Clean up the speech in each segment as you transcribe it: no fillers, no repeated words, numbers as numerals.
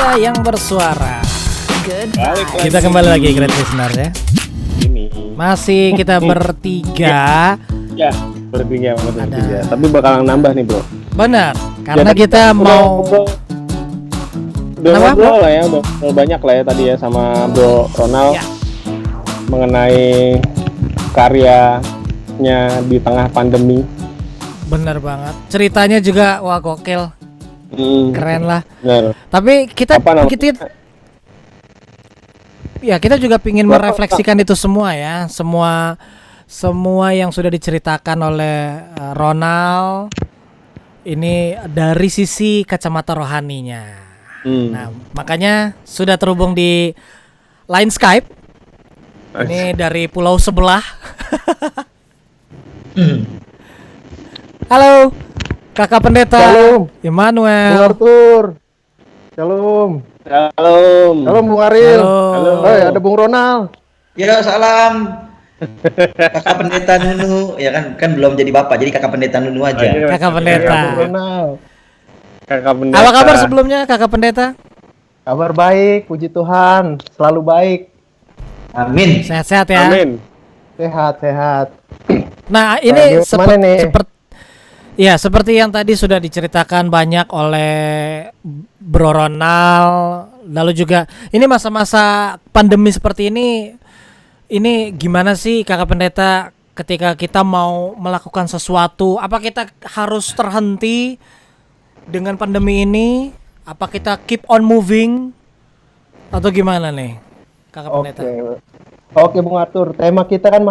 Muda yang bersuara. Kita kembali lagi Great Listener ya. Ini Masih kita bertiga. ya bertiga. Tapi bakalan nambah nih bro. Benar, karena Ya, kita mau udah Kenapa, ngobrol lah ya, udah ngobrol banyak lah ya tadi ya sama Bro Ronald Ya. mengenai karyanya di tengah pandemi. benar banget. Ceritanya juga wah gokil. Keren lah. Benar. Tapi kita Apa namanya? kita juga pingin Bapak, merefleksikan itu semua ya. Semua yang sudah diceritakan oleh Ronald ini dari sisi kacamata rohaninya. Nah, makanya sudah terhubung di line Skype. Ini dari pulau sebelah. Halo, Kakak Pendeta Shalom. Emmanuel. Arthur. Shalom. Shalom. Shalom Bung Aril. Halo. Oh, ada Bung Ronald. Ya salam. Kakak Pendeta Nunu, ya kan belum jadi bapak, jadi kakak Pendeta Nunu aja. Kakak Pendeta. Bung Ronald. Kakak Pendeta. Apa kabar sebelumnya Kakak Pendeta? Kabar baik, puji Tuhan. Selalu baik. Amin. Sehat-sehat ya. Amin. Sehat. Nah, ini Gimana nih? seperti yang tadi sudah diceritakan banyak oleh Bro Ronald. Lalu juga ini masa-masa pandemi seperti ini gimana sih Kakak Pendeta ketika kita mau melakukan sesuatu, apa kita harus terhenti dengan pandemi ini? Apa kita keep on moving atau gimana nih Kakak Pendeta? Oke, Bung Arthur. Tema kita kan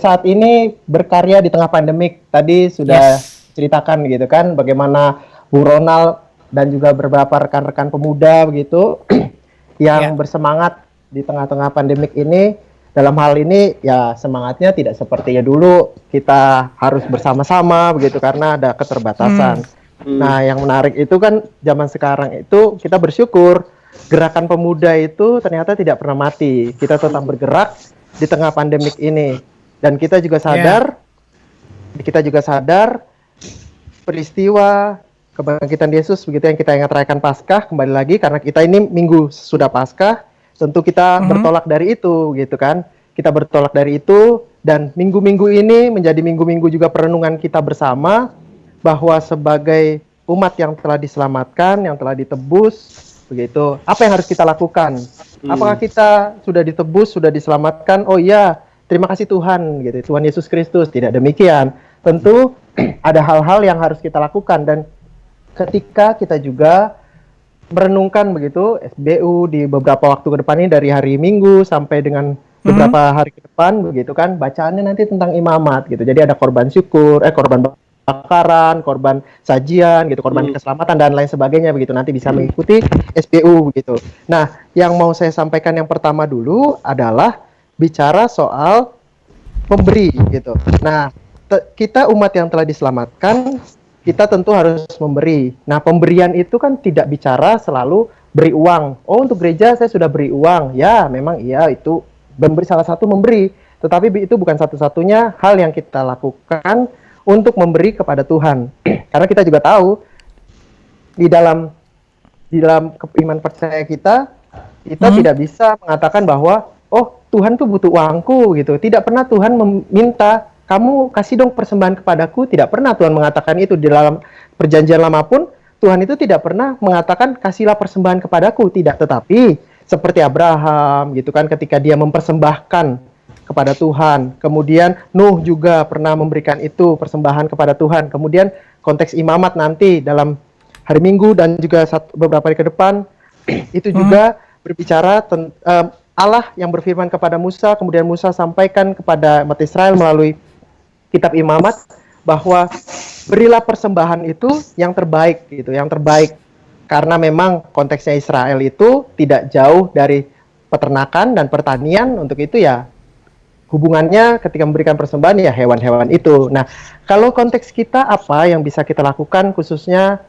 saat ini berkarya di tengah pandemik. Tadi sudah ceritakan gitu kan bagaimana Bung Ronald dan juga beberapa rekan-rekan pemuda begitu yang bersemangat di tengah-tengah pandemik ini. Dalam hal ini ya semangatnya tidak seperti ya dulu kita harus bersama-sama begitu karena ada keterbatasan. Nah, yang menarik itu kan zaman sekarang itu kita bersyukur gerakan pemuda itu ternyata tidak pernah mati. Kita tetap bergerak di tengah pandemik ini dan kita juga sadar peristiwa kebangkitan Yesus begitu yang kita ingat rayakan Paskah kembali lagi karena kita ini minggu sudah Paskah. Tentu kita bertolak dari itu, gitu kan? Kita bertolak dari itu, dan minggu-minggu ini menjadi minggu-minggu juga perenungan kita bersama, bahwa sebagai umat yang telah diselamatkan, yang telah ditebus, begitu. Apa yang harus kita lakukan? Apakah kita sudah ditebus, sudah diselamatkan? Oh iya, terima kasih Tuhan, gitu. Tuhan Yesus Kristus. Tidak demikian. Tentu ada hal-hal yang harus kita lakukan, dan ketika kita juga merenungkan begitu SBU di beberapa waktu ke depan ini dari hari Minggu sampai dengan beberapa hari ke depan begitu kan bacaannya nanti tentang imamat gitu. Jadi ada korban syukur, korban bakaran, korban sajian gitu, korban keselamatan dan lain sebagainya begitu. Nanti bisa mengikuti SBU begitu. Nah, yang mau saya sampaikan yang pertama dulu adalah bicara soal pemberi gitu. Nah, kita umat yang telah diselamatkan kita tentu harus memberi. Nah, pemberian itu kan tidak bicara selalu beri uang. Oh, untuk gereja saya sudah beri uang. Ya, memang iya itu memberi salah satu memberi. Tetapi itu bukan satu-satunya hal yang kita lakukan untuk memberi kepada Tuhan. Karena kita juga tahu di dalam iman percaya kita tidak bisa mengatakan bahwa oh, Tuhan tuh butuh uangku gitu. Tidak pernah Tuhan meminta kamu kasih dong persembahan kepadaku. Tidak pernah Tuhan mengatakan itu. Di dalam perjanjian lama pun Tuhan itu tidak pernah mengatakan kasihlah persembahan kepadaku. Tidak, tetapi seperti Abraham gitu kan ketika dia mempersembahkan kepada Tuhan. Kemudian Nuh juga pernah memberikan itu persembahan kepada Tuhan. Kemudian konteks imamat nanti dalam hari Minggu dan juga beberapa hari ke depan itu juga berbicara tentang Allah yang berfirman kepada Musa. Kemudian Musa sampaikan kepada umat Israel melalui kitab imamat bahwa berilah persembahan itu yang terbaik gitu, yang terbaik karena memang konteksnya Israel itu tidak jauh dari peternakan dan pertanian. Untuk itu ya hubungannya ketika memberikan persembahan ya hewan-hewan itu. Nah, kalau konteks kita apa yang bisa kita lakukan khususnya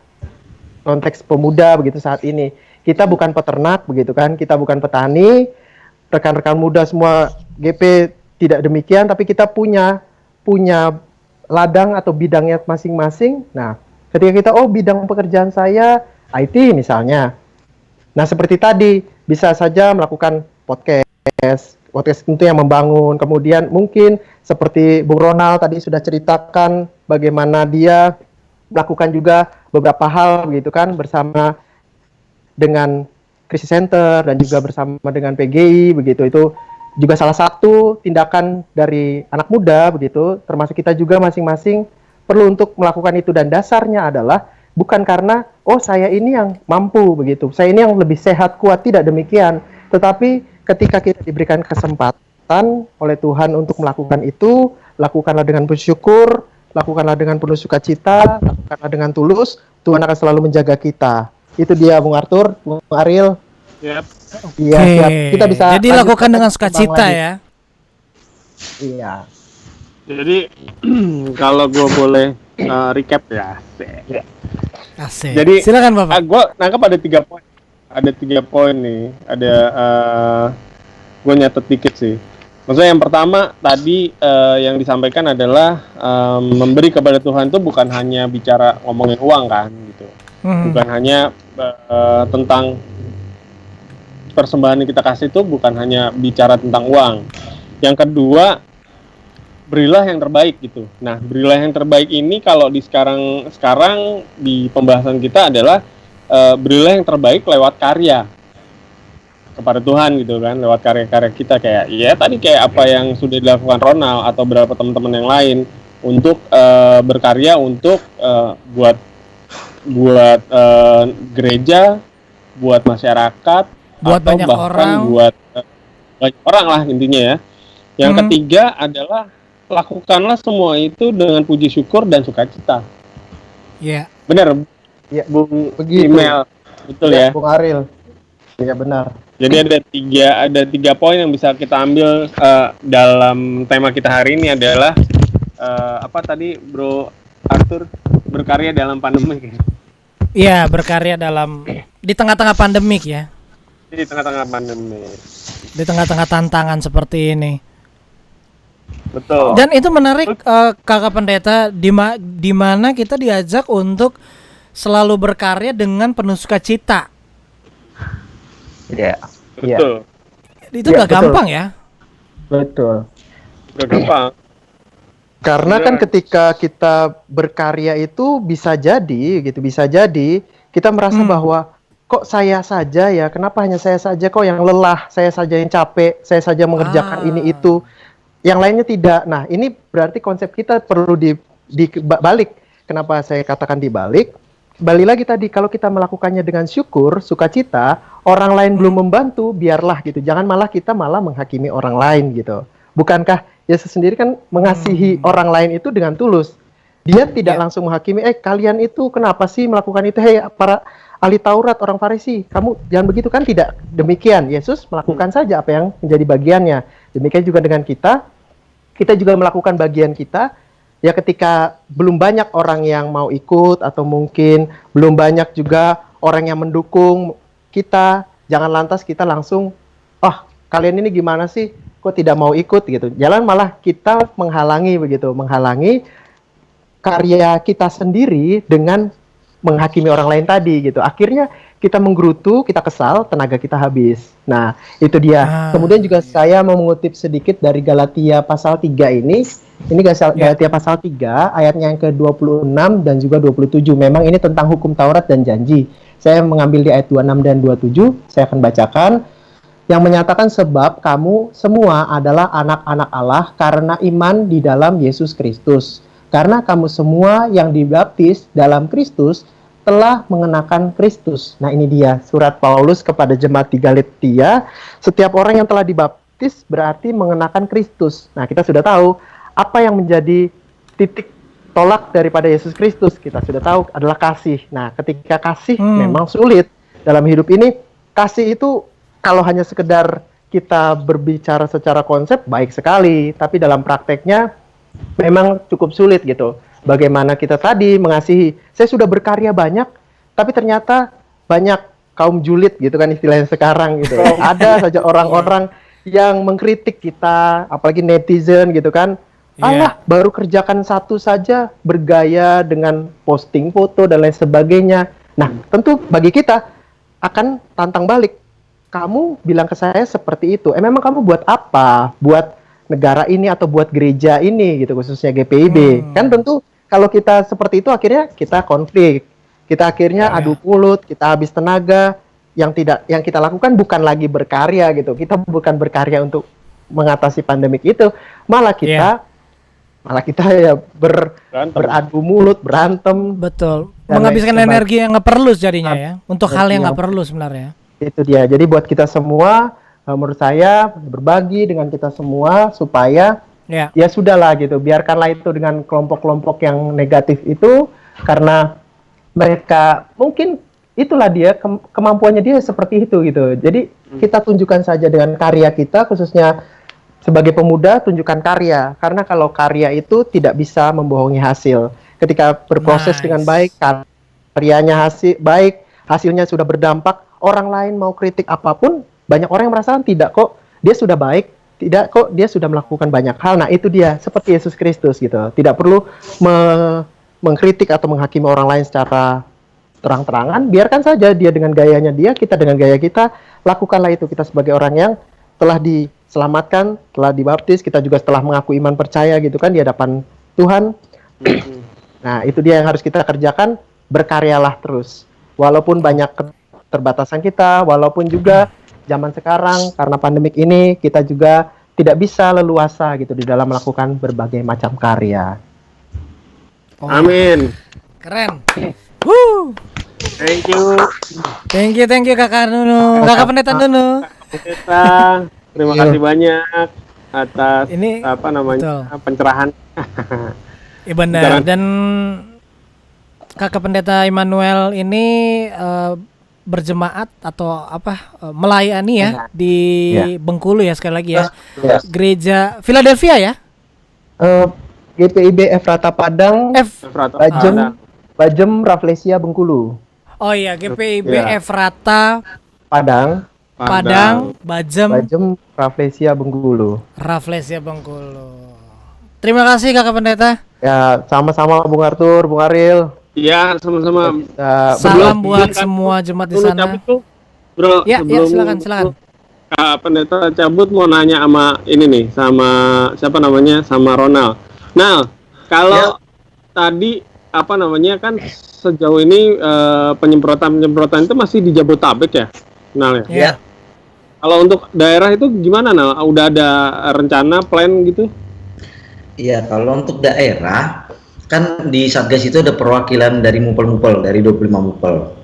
konteks pemuda begitu saat ini. Kita bukan peternak begitu kan, kita bukan petani. Rekan-rekan muda semua GP tidak demikian, tapi kita punya ladang atau bidangnya masing-masing. Nah, ketika kita bidang pekerjaan saya IT misalnya, Nah, seperti tadi, bisa saja melakukan podcast tentu yang membangun. Kemudian mungkin seperti Bung Ronald tadi sudah ceritakan bagaimana dia melakukan juga beberapa hal begitu kan bersama dengan Crisis Center dan juga bersama dengan PGI begitu. Itu juga salah satu tindakan dari anak muda begitu, termasuk kita juga masing-masing perlu untuk melakukan itu, dan dasarnya adalah bukan karena saya ini yang mampu begitu, saya ini yang lebih sehat kuat, tidak demikian, tetapi ketika kita diberikan kesempatan oleh Tuhan untuk melakukan itu, lakukanlah dengan bersyukur, lakukanlah dengan penuh sukacita, lakukanlah dengan tulus, Tuhan akan selalu menjaga kita. Itu dia Bung Arthur, Bung Ariel. Yap. Iya, Oke. siap. Kita bisa Jadi lanjutkan lakukan dengan lagi sukacita lagi. ya. Iya. Jadi kalau gue boleh recap ya. Asik. Jadi Silakan Bapak. gue nangkap ada 3 poin. Ada 3 poin nih. Ada gue nyatet dikit sih. Maksudnya yang pertama tadi yang disampaikan adalah memberi kepada Tuhan itu bukan hanya bicara ngomongin uang kan gitu. Bukan hanya tentang persembahan yang kita kasih itu bukan hanya bicara tentang uang. Yang kedua, berilah yang terbaik gitu. Nah, berilah yang terbaik ini kalau di sekarang di pembahasan kita adalah berilah yang terbaik lewat karya kepada Tuhan gitu kan, lewat karya-karya kita kayak tadi kayak apa yang sudah dilakukan Ronald atau beberapa teman-teman yang lain untuk berkarya untuk buat gereja, buat masyarakat, Buat atau banyak bahkan orang. buat banyak orang lah intinya ya. Yang ketiga adalah lakukanlah semua itu dengan puji syukur dan sukacita. Iya. Benar, Ya, Bung begitu. Email, betul ya. Bung Ariel. Iya benar. Jadi ada tiga poin yang bisa kita ambil dalam tema kita hari ini adalah apa tadi Bro Arthur, berkarya dalam pandemi. Iya, berkarya di tengah-tengah pandemik ya. Di tengah-tengah pandemi. Di tengah-tengah tantangan seperti ini. Betul. Dan itu menarik Kakak Pendeta di mana kita diajak untuk selalu berkarya dengan penuh sukacita. Iya. Betul. Itu Iya, gak betul. gampang ya. Betul. Udah gampang. Karena Iya. kan ketika kita berkarya itu bisa jadi kita merasa bahwa kok saya saja ya, kenapa hanya saya saja kok yang lelah, saya saja yang capek, saya saja mengerjakan ini itu, yang lainnya tidak. Nah, ini berarti konsep kita perlu dibalik. Kenapa saya katakan dibalik? Balik lagi tadi, kalau kita melakukannya dengan syukur, sukacita, orang lain belum membantu, biarlah gitu. Jangan kita malah menghakimi orang lain gitu. Bukankah Yesus sendiri kan mengasihi orang lain itu dengan tulus. Dia tidak langsung menghakimi, kalian itu kenapa sih melakukan itu? Hei, para ahli Taurat, orang Farisi, kamu jangan begitu kan? Tidak demikian. Yesus melakukan saja apa yang menjadi bagiannya. Demikian juga dengan kita juga melakukan bagian kita. Ya ketika belum banyak orang yang mau ikut atau mungkin belum banyak juga orang yang mendukung kita, jangan lantas kita langsung, kalian ini gimana sih? Kok tidak mau ikut gitu. Jangan malah kita menghalangi karya kita sendiri dengan menghakimi orang lain tadi gitu. Akhirnya kita menggerutu, kita kesal, tenaga kita habis. Nah, itu dia. Kemudian juga saya mau mengutip sedikit dari Galatia pasal 3 ini. Ini Galatia pasal 3, ayatnya yang ke-26 dan juga 27. Memang ini tentang hukum Taurat dan janji. Saya mengambil di ayat 26 dan 27, saya akan bacakan. Yang menyatakan sebab kamu semua adalah anak-anak Allah karena iman di dalam Yesus Kristus. Karena kamu semua yang dibaptis dalam Kristus telah mengenakan Kristus. Nah, ini dia surat Paulus kepada jemaat di Galatia. Setiap orang yang telah dibaptis berarti mengenakan Kristus. Nah, kita sudah tahu apa yang menjadi titik tolak daripada Yesus Kristus. Kita sudah tahu adalah kasih. Nah, ketika kasih memang sulit dalam hidup ini. Kasih itu kalau hanya sekedar kita berbicara secara konsep baik sekali, tapi dalam prakteknya memang cukup sulit gitu. Bagaimana kita tadi mengasihi, saya sudah berkarya banyak, tapi ternyata banyak kaum julid gitu kan istilahnya sekarang gitu. Ada saja orang-orang yang mengkritik kita, apalagi netizen gitu kan. Allah baru kerjakan satu saja bergaya dengan posting foto dan lain sebagainya. Nah, tentu bagi kita akan tantang balik. Kamu bilang ke saya seperti itu. Memang kamu buat apa? Buat negara ini atau buat gereja ini gitu, khususnya GPIB. Kan tentu kalau kita seperti itu akhirnya kita konflik. Kita akhirnya adu mulut, kita habis tenaga. Yang kita lakukan bukan lagi berkarya gitu. Kita bukan berkarya untuk mengatasi pandemik itu. Malah kita ya beradu mulut, berantem. Betul. Dan Menghabiskan lain energi yang nggak perlu jadinya ya. Untuk hal yang Yang- nggak perlu sebenarnya. Itu dia. Jadi buat kita semua, menurut saya berbagi dengan kita semua supaya Ya. ya sudahlah gitu. Biarkanlah itu dengan kelompok-kelompok yang negatif itu, karena mereka mungkin itulah dia kemampuannya dia seperti itu gitu. Jadi kita tunjukkan saja dengan karya kita, khususnya sebagai pemuda, tunjukkan karya. Karena kalau karya itu tidak bisa membohongi hasil. Ketika berproses Nice. dengan baik, karyanya baik, hasilnya sudah berdampak, orang lain mau kritik apapun, banyak orang yang merasakan tidak kok, dia sudah baik, tidak kok, dia sudah melakukan banyak hal. Nah itu dia, seperti Yesus Kristus gitu. Tidak perlu mengkritik atau menghakimi orang lain secara terang-terangan, biarkan saja dia dengan gayanya dia, kita dengan gaya kita, lakukanlah itu. Kita sebagai orang yang telah diselamatkan, telah dibaptis, kita juga telah mengaku iman percaya gitu kan di hadapan Tuhan. Nah itu dia yang harus kita kerjakan, berkaryalah terus. Walaupun banyak keterbatasan kita, walaupun juga zaman sekarang karena pandemik ini kita juga tidak bisa leluasa gitu di dalam melakukan berbagai macam karya. Amin. Keren. Woo. Thank you. Thank you Kakak Nunu. Kakak Pendeta Nunu. Pendeta, terima kasih banyak atas Ini betul. pencerahan. Iya benar. Jangan- Dan Kakak Pendeta Immanuel ini berjemaat atau melayani ya di Bengkulu ya, sekali lagi ya. Yes. Gereja Philadelphia ya. GPIB Efrata Padang, Bajem Rafflesia Bengkulu. Oh iya, GPIB Ya. Efrata Padang, Bajem Bajem Rafflesia Bengkulu. Rafflesia Bengkulu. Terima kasih Kakak Pendeta. Ya, sama-sama Bung Arthur, Bung Aril. Iya, sama-sama. Salam Sebelum- buat semua jemaat di Dulu sana. cabut tuh, bro. Ya, silakan. Kak Pendeta cabut mau nanya sama ini nih, sama siapa namanya, sama Ronald. Nah, kalau tadi kan sejauh ini penyemprotan itu masih di Jabodetabek ya, Nal ya? Ya. Kalau untuk daerah itu gimana, Nal? Udah ada rencana, plan gitu? Iya, kalau untuk daerah kan di Satgas itu ada perwakilan dari mupel-mupel, dari 25 mupel.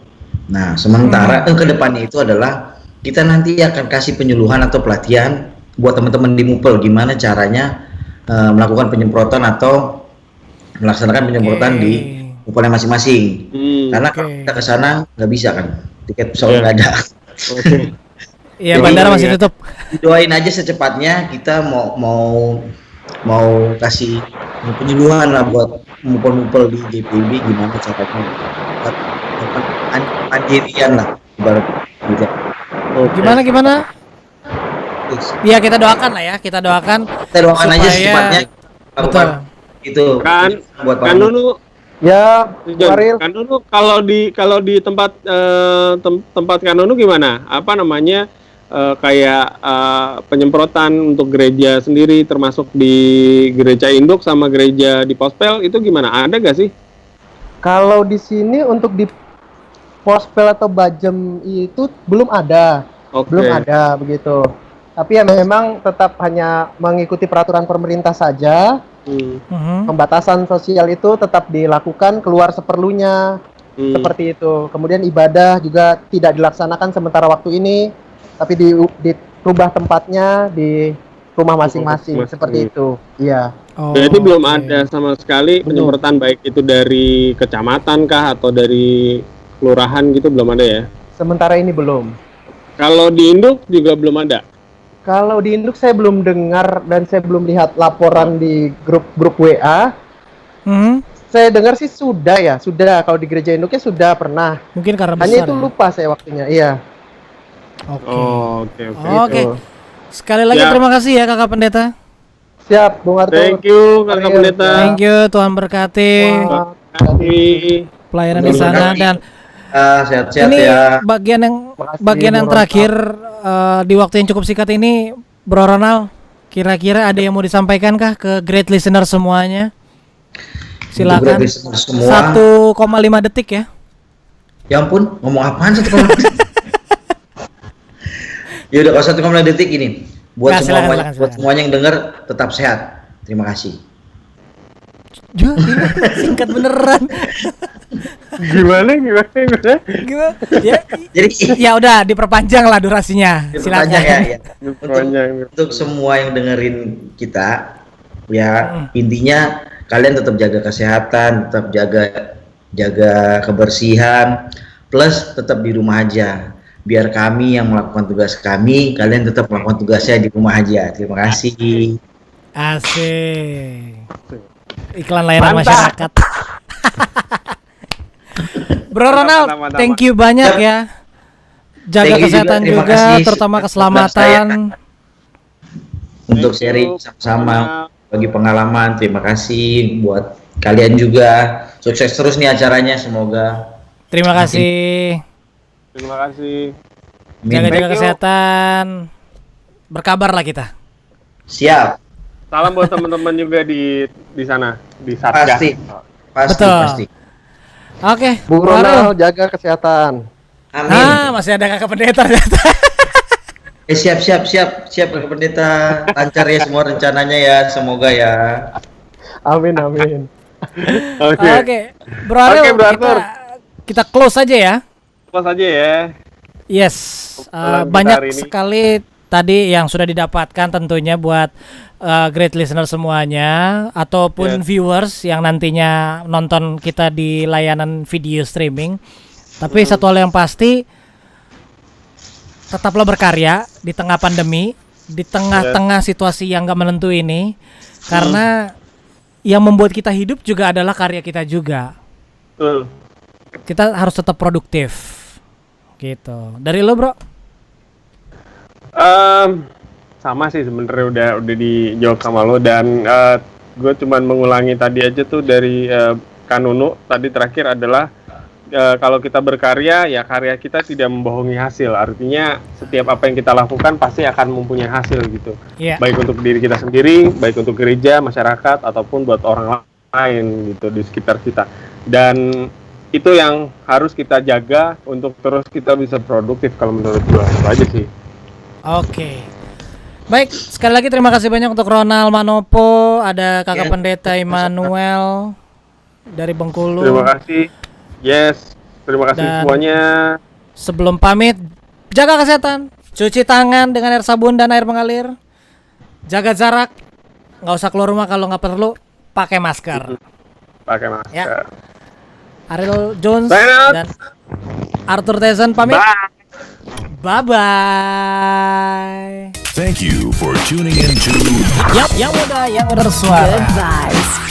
Nah, sementara ke depannya itu adalah kita nanti akan kasih penyuluhan atau pelatihan buat teman-teman di mupel gimana caranya melakukan penyemprotan atau melaksanakan penyemprotan di mupelnya masing-masing. Karena kalau kita ke sana nggak bisa kan, tiket pesawat nggak ada. Iya, Jadi, bandara masih tutup. Doain aja secepatnya, kita mau kasih penyuluhan lah buat mupel-mupel di GPIB gimana caranya mandirian lah ibarat gitu. Gimana? Ya kita doakan lah ya, kita doakan. Kita doakan aja supaya- secepatnya. Betul. Itu Kan buat kan dulu Ya, Bung Aril. kan dulu kalau di tempat tempat kan dulu gimana? Apa namanya? Kayak penyemprotan untuk gereja sendiri, termasuk di gereja induk sama gereja di Pospel itu gimana? Ada gak sih? Kalau di sini untuk di Pospel atau Bajem itu belum ada. Oke. Belum ada begitu. Tapi ya memang tetap hanya mengikuti peraturan pemerintah saja. Pembatasan sosial itu tetap dilakukan, keluar seperlunya, seperti itu. Kemudian ibadah juga tidak dilaksanakan sementara waktu ini, tapi dirubah tempatnya di rumah masing-masing, seperti itu. Iya. Berarti belum ada sama sekali penyemprotan, baik itu dari kecamatan kah atau dari kelurahan gitu, belum ada ya? Sementara ini belum. Kalau di induk juga belum ada. Kalau di induk saya belum dengar dan saya belum lihat laporan di grup WA. Saya dengar sih sudah. Kalau di gereja induknya sudah pernah. Mungkin karena Hanya besar. itu lupa saya waktunya. Iya. Oke. Oke. Sekali lagi Ya. terima kasih ya Kakak Pendeta. Siap, Bung Arthur. Thank you Kakak Ariel. Pendeta. Thank you, Tuhan berkati Terima kasih. pelayanan di sana. Dan Sehat-sehat Ini ya. bagian yang Bro terakhir di waktu yang cukup singkat ini, Bro Ronald, kira-kira ada yang mau disampaikan kah ke great listener semuanya? Untuk Silakan. listener semua. 1,5 detik ya. Ya ampun, ngomong apaan 1,5 detik? Ya udah, kalau 1,5 detik ini buat Nah, silakan. buat semuanya yang dengar tetap sehat. Terima kasih. Gila, singkat beneran. Gimana? Gimana? Ya, Jadi ya udah diperpanjang lah durasinya. diperpanjang Silakan. ya. Untuk semua yang dengerin kita, ya intinya kalian tetap jaga kesehatan, tetap jaga kebersihan, plus tetap di rumah aja. Biar kami yang melakukan tugas kami, kalian tetap melakukan tugasnya di rumah aja. Terima kasih. Asik. Iklan layanan Mantap. masyarakat. Bro Ronald, Mantap. thank you banyak ya. Jaga Thank you kesehatan terima juga, kasih terutama sudah keselamatan. Untuk Thank you. sharing sama-sama bagi pengalaman. Terima kasih buat kalian juga. Sukses terus nih acaranya, semoga. Terima kasih. Terima kasih. Amin. Jaga-jaga Thank you. kesehatan. Berkabar lah kita. Siap, Salam buat teman-teman juga di sana, di Satgas. pasti, Betul. pasti. Oke, Bu Bro Ariel. Ronald, jaga kesehatan. Amin. Masih ada kakak pendeta ternyata. Siap Kakak Pendeta. Lancar ya semua rencananya ya, semoga ya. Amin, amin. Oke. Oke, Bro Ariel, Oke, Bro Arthur. kita close aja ya. Close aja ya. Yes, Obrolan kita banyak hari ini. sekali tadi yang sudah didapatkan tentunya buat great listener semuanya ataupun Yes. viewers yang nantinya nonton kita di layanan video streaming. Tapi satu hal yang pasti, tetaplah berkarya di tengah pandemi, di tengah-tengah situasi yang gak menentu ini, karena yang membuat kita hidup juga adalah karya kita juga. Betul. Kita harus tetap produktif, gitu. Dari lo, Bro? Sama sih sebenarnya udah dijawab sama lo, dan gue cuman mengulangi tadi aja tuh dari Kanunu tadi terakhir adalah kalau kita berkarya ya karya kita tidak membohongi hasil, artinya setiap apa yang kita lakukan pasti akan mempunyai hasil gitu. Iya. Baik untuk diri kita sendiri, baik untuk gereja, masyarakat, ataupun buat orang lain gitu di sekitar kita. Dan itu yang harus kita jaga untuk terus kita bisa produktif kalau menurut gue. Itu aja sih. Oke. Baik, sekali lagi terima kasih banyak untuk Ronald Manopo, ada Kakak Ya. Pendeta Immanuel dari Bengkulu. Terima kasih. Yes, terima kasih Dan- semuanya. Sebelum pamit, jaga kesehatan, cuci tangan dengan air sabun dan air mengalir, jaga jarak, nggak usah keluar rumah kalau nggak perlu, pakai masker. Pakai masker. Ya. Ariel Jones Sign out. dan Arthur Tezen pamit. Bye. Bye-bye. Thank you for tuning in to Yang muda, yang bersuara. Good vibes.